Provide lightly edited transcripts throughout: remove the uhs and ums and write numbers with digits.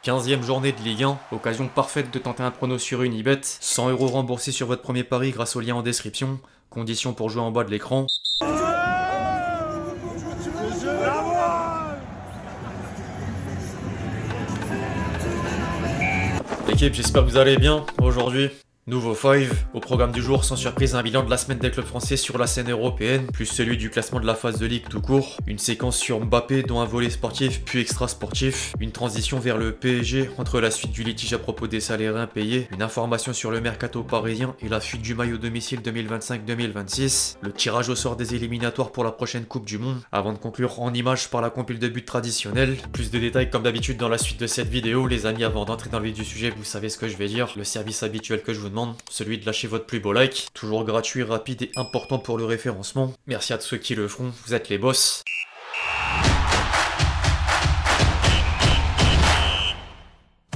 15e journée de Ligue 1, occasion parfaite de tenter un prono sur Unibet, 100 € remboursés sur votre premier pari grâce au lien en description, conditions pour jouer en bas de l'écran. L'équipe, j'espère que vous allez bien. Aujourd'hui, nouveau 5. Au programme du jour, sans surprise, un bilan de la semaine des clubs français sur la scène européenne, plus celui du classement de la phase de ligue tout court. Une séquence sur Mbappé, dont un volet sportif puis extra sportif. Une transition vers le PSG, entre la suite du litige à propos des salaires impayés. Une information sur le mercato parisien et la fuite du maillot domicile 2025-2026. Le tirage au sort des éliminatoires pour la prochaine Coupe du Monde. Avant de conclure en images par la compile de buts traditionnelle. Plus de détails comme d'habitude dans la suite de cette vidéo. Les amis, avant d'entrer dans le vif du sujet, vous savez ce que je vais dire. Le service habituel que je vous demande, celui de lâcher votre plus beau like, toujours gratuit, rapide et important pour le référencement. Merci à tous ceux qui le feront, vous êtes les boss.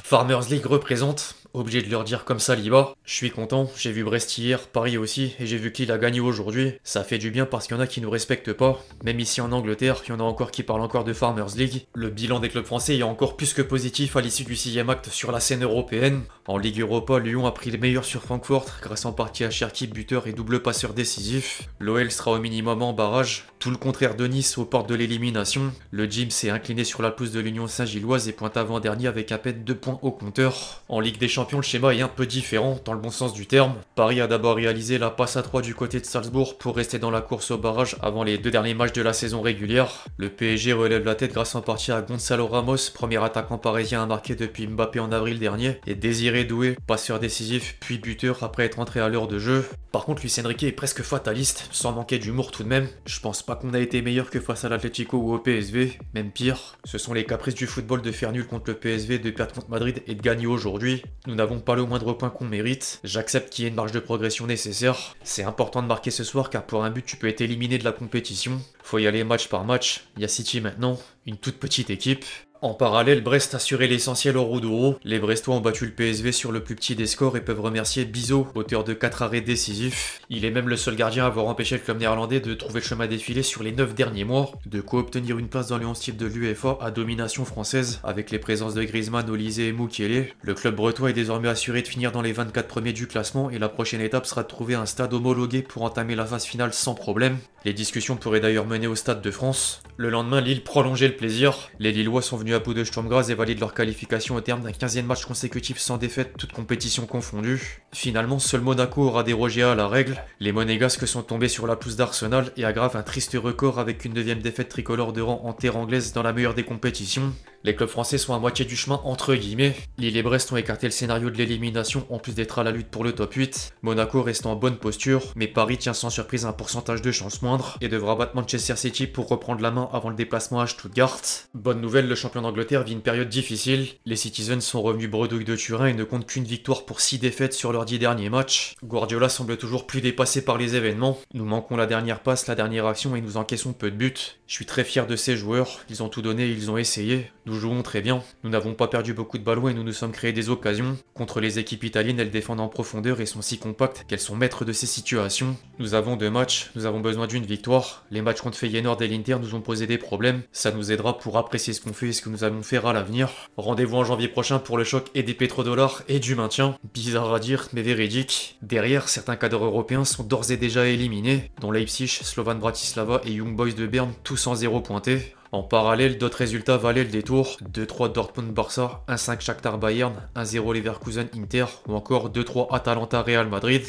Farmers League représente, obligé de leur dire comme ça Liba. Je suis content, j'ai vu Brest hier, Paris aussi, et j'ai vu qu'il a gagné aujourd'hui. Ça fait du bien parce qu'il y en a qui nous respectent pas. Même ici en Angleterre, il y en a encore qui parlent encore de Farmers League. Le bilan des clubs français est encore plus que positif à l'issue du 6e acte sur la scène européenne. En Ligue Europa, Lyon a pris le meilleur sur Francfort, grâce en partie à Cherki, buteur et double passeur décisif. L'OL sera au minimum en barrage. Tout le contraire de Nice aux portes de l'élimination. Le Gym s'est incliné sur la pelouse de l'Union Saint-Gilloise et pointe avant-dernier avec à peine 2 points au compteur. En Ligue des Champions, le schéma est un peu différent, dans le bon sens du terme. Paris a d'abord réalisé la passe à 3 du côté de Salzbourg pour rester dans la course au barrage avant les 2 derniers matchs de la saison régulière. Le PSG relève la tête grâce en partie à Gonzalo Ramos, premier attaquant parisien à marquer depuis Mbappé en avril dernier, et Désiré Doué, passeur décisif puis buteur après être entré à l'heure de jeu. Par contre, Luis Enrique est presque fataliste, sans manquer d'humour tout de même. Je pense pas qu'on a été meilleur que face à l'Atlético ou au PSV, même pire. Ce sont les caprices du football de faire nul contre le PSV, de perdre contre Madrid et de gagner aujourd'hui. Nous n'avons pas le moindre point qu'on mérite. J'accepte qu'il y ait une marge de progression nécessaire. C'est important de marquer ce soir car pour un but tu peux être éliminé de la compétition. Faut y aller match par match. Il y a City maintenant, une toute petite équipe. En parallèle, Brest assurait l'essentiel au Rodouro. Les Brestois ont battu le PSV sur le plus petit des scores et peuvent remercier Bizot, auteur de 4 arrêts décisifs. Il est même le seul gardien à avoir empêché le club néerlandais de trouver le chemin défilé sur les 9 derniers mois. De quoi obtenir une place dans le 11 type de l'UEFA à domination française, avec les présences de Griezmann, Olysée et Mukiele. Le club breton est désormais assuré de finir dans les 24 premiers du classement et la prochaine étape sera de trouver un stade homologué pour entamer la phase finale sans problème. Les discussions pourraient d'ailleurs mener au Stade de France. Le lendemain, Lille prolongeait le plaisir. Les Lillois sont venus à bout de Sturm Graz et valident leur qualification au terme d'un 15e match consécutif sans défaite, toute compétition confondue. Finalement, seul Monaco aura dérogé à la règle. Les Monégasques sont tombés sur la pelouse d'Arsenal et aggravent un triste record avec une 9e défaite tricolore de rang en terre anglaise dans la meilleure des compétitions. Les clubs français sont à moitié du chemin entre guillemets. Lille et Brest ont écarté le scénario de l'élimination en plus d'être à la lutte pour le top 8. Monaco reste en bonne posture, mais Paris tient sans surprise un pourcentage de chance moindre et devra battre Manchester City pour reprendre la main avant le déplacement à Stuttgart. Bonne nouvelle, le champion d'Angleterre vit une période difficile. Les Citizens sont revenus bredouilles de Turin et ne comptent qu'une victoire pour 6 défaites sur leurs 10 derniers matchs. Guardiola semble toujours plus dépassé par les événements. Nous manquons la dernière passe, la dernière action et nous encaissons peu de buts. Je suis très fier de ces joueurs, ils ont tout donné, ils ont essayé. Nous jouons très bien. Nous n'avons pas perdu beaucoup de ballons et nous nous sommes créés des occasions. Contre les équipes italiennes, elles défendent en profondeur et sont si compactes qu'elles sont maîtres de ces situations. Nous avons 2 matchs, nous avons besoin d'une victoire. Les matchs contre Feyenoord et l'Inter nous ont posé des problèmes. Ça nous aidera pour apprécier ce qu'on fait et ce que nous allons faire à l'avenir. Rendez-vous en janvier prochain pour le choc et des pétrodollars et du maintien. Bizarre à dire, mais véridique. Derrière, certains cadres européens sont d'ores et déjà éliminés, dont Leipzig, Slovan Bratislava et Young Boys de Berne, tous en 0 pointé. En parallèle, d'autres résultats valaient le détour. 2-3 Dortmund-Barça, 1-5 Shakhtar-Bayern, 1-0 Leverkusen-Inter ou encore 2-3 Atalanta-Real Madrid.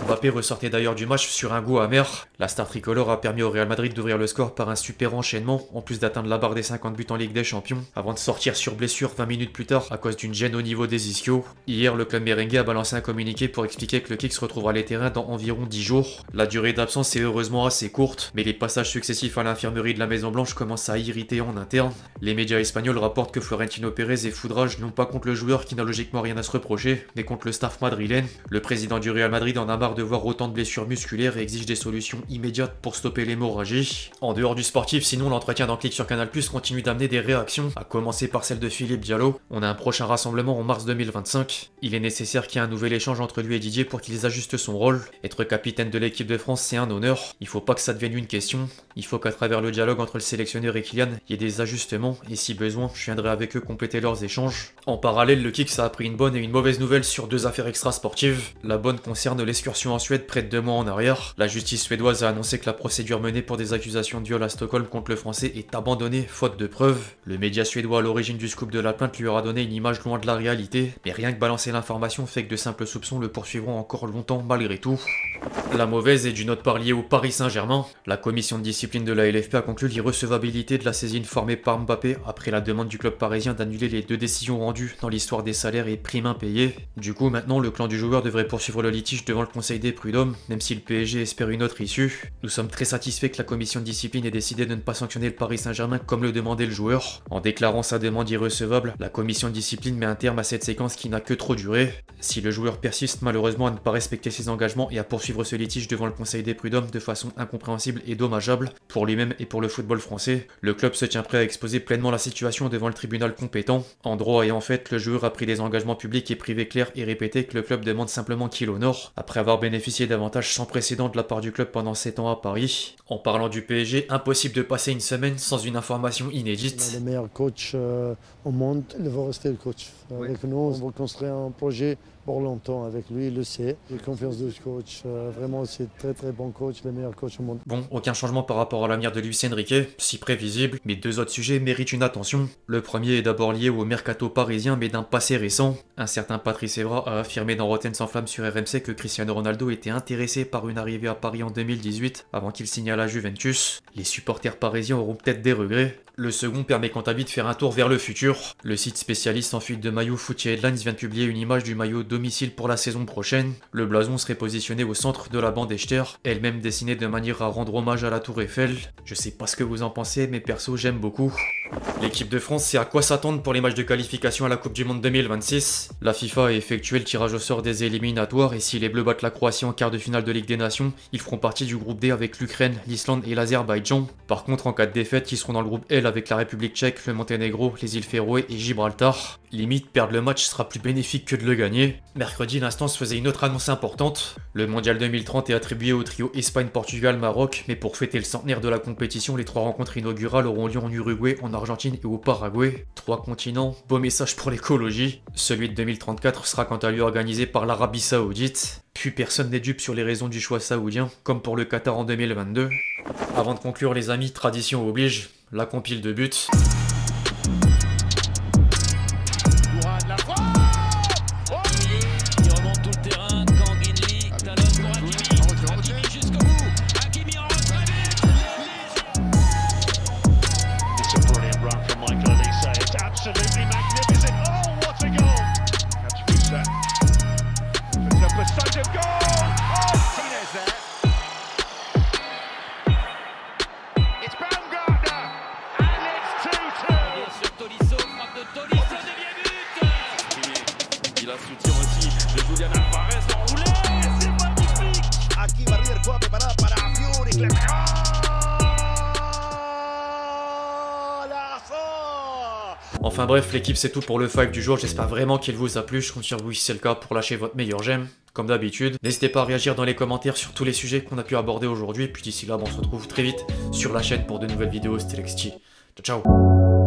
Mbappé ressortait d'ailleurs du match sur un goût amer. La star tricolore a permis au Real Madrid d'ouvrir le score par un super enchaînement, en plus d'atteindre la barre des 50 buts en Ligue des Champions, avant de sortir sur blessure 20 minutes plus tard à cause d'une gêne au niveau des ischios. Hier, le club merengue a balancé un communiqué pour expliquer que le kick se retrouvera les terrains dans environ 10 jours. La durée d'absence est heureusement assez courte, mais les passages successifs à l'infirmerie de la Maison Blanche commencent à irriter en interne. Les médias espagnols rapportent que Florentino Pérez et Foudrage non pas contre le joueur qui n'a logiquement rien à se reprocher, mais contre le staff madrilène. Le président du Real Madrid en a marre de voir autant de blessures musculaires et exige des solutions immédiates pour stopper l'hémorragie. En dehors du sportif, sinon l'entretien d'Enclic sur Canal+ continue d'amener des réactions, à commencer par celle de Philippe Diallo. On a un prochain rassemblement en mars 2025. Il est nécessaire qu'il y ait un nouvel échange entre lui et Didier pour qu'ils ajustent son rôle. Être capitaine de l'équipe de France, c'est un honneur. Il faut pas que ça devienne une question. Il faut qu'à travers le dialogue entre le sélectionneur et Kylian, il y ait des ajustements et si besoin, je viendrai avec eux compléter leurs échanges. En parallèle, le kick ça a pris une bonne et une mauvaise nouvelle sur deux affaires extra-sportives. La bonne concerne l'excursion en Suède près de 2 mois en arrière. La justice suédoise a annoncé que la procédure menée pour des accusations de viol à Stockholm contre le français est abandonnée faute de preuves. Le média suédois à l'origine du scoop de la plainte lui aura donné une image loin de la réalité, mais rien que balancer l'information fait que de simples soupçons le poursuivront encore longtemps malgré tout. La mauvaise est d'une autre part liée au Paris Saint-Germain. La commission de discipline de la LFP a conclu l'irrecevabilité de la saisine formée par Mbappé après la demande du club parisien d'annuler les 2 décisions rendues dans l'histoire des salaires et primes impayées. Du coup, maintenant, le clan du joueur devrait poursuivre le litige devant le conseil des prud'hommes, même si le PSG espère une autre issue. Nous sommes très satisfaits que la commission de discipline ait décidé de ne pas sanctionner le Paris Saint-Germain comme le demandait le joueur. En déclarant sa demande irrecevable, la commission de discipline met un terme à cette séquence qui n'a que trop duré. Si le joueur persiste malheureusement à ne pas respecter ses engagements et à poursuivre ce litige devant le conseil des prud'hommes de façon incompréhensible et dommageable pour lui-même et pour le football français, le club se tient prêt à exposer pleinement la situation devant le tribunal compétent. En droit et en fait, le joueur a pris des engagements publics et privés clairs et répétés que le club demande simplement qu'il honore, après avoir bénéficié d'avantages sans précédent de la part du club pendant 7 ans à Paris. En parlant du PSG, impossible de passer une semaine sans une information inédite. Le meilleur coach au monde, il va rester le coach. Avec nous, on va construire un projet pour longtemps avec lui, il le sait. J'ai confiance de ce coach, vraiment c'est très bon coach, le meilleur coach au monde. Bon, aucun changement par rapport à l'avenir de Luis Enrique, si prévisible, mais 2 autres sujets méritent une attention. Le premier est d'abord lié au mercato parisien mais d'un passé récent. Un certain Patrice Evra a affirmé dans Rotten sans flamme sur RMC que Cristiano Ronaldo était intéressé par une arrivée à Paris en 2018 avant qu'il signe à la Juventus. Les supporters parisiens auront peut-être des regrets. Le second permet quant à lui de faire un tour vers le futur. Le site spécialiste en fuite de maillots Footy Headlines vient de publier une image du maillot domicile pour la saison prochaine. Le blason serait positionné au centre de la bande Echter, elle-même dessinée de manière à rendre hommage à la tour Eiffel. Je sais pas ce que vous en pensez, mais perso j'aime beaucoup. L'équipe de France sait à quoi s'attendre pour les matchs de qualification à la Coupe du Monde 2026. La FIFA a effectué le tirage au sort des éliminatoires et si les Bleus battent la Croatie en quart de finale de Ligue des Nations, ils feront partie du groupe D avec l'Ukraine, l'Islande et l'Azerbaïdjan. Par contre, en cas de défaite, ils seront dans le groupe L avec la République tchèque, le Monténégro, les îles Féroé et Gibraltar. Limite, perdre le match sera plus bénéfique que de le gagner. Mercredi, l'instance faisait une autre annonce importante. Le Mondial 2030 est attribué au trio Espagne-Portugal-Maroc, mais pour fêter le centenaire de la compétition, les 3 rencontres inaugurales auront lieu en Uruguay, en Argentine et au Paraguay. 3 continents, beau message pour l'écologie. Celui de 2034 sera quant à lui organisé par l'Arabie Saoudite. Puis personne n'est dupe sur les raisons du choix saoudien, comme pour le Qatar en 2022. Avant de conclure les amis, tradition oblige, la compile de buts. Il a soutien aussi de Julian Alvarez enroulé, c'est magnifique. Aquí va River, juega preparada para Fiori, Enfin bref, l'équipe c'est tout pour le 5 du jour, j'espère vraiment qu'il vous a plu, je compte sur vous si c'est le cas pour lâcher votre meilleur j'aime, comme d'habitude. N'hésitez pas à réagir dans les commentaires sur tous les sujets qu'on a pu aborder aujourd'hui, puis d'ici là, on se retrouve très vite sur la chaîne pour de nouvelles vidéos, c'était Lexti. Ciao ciao.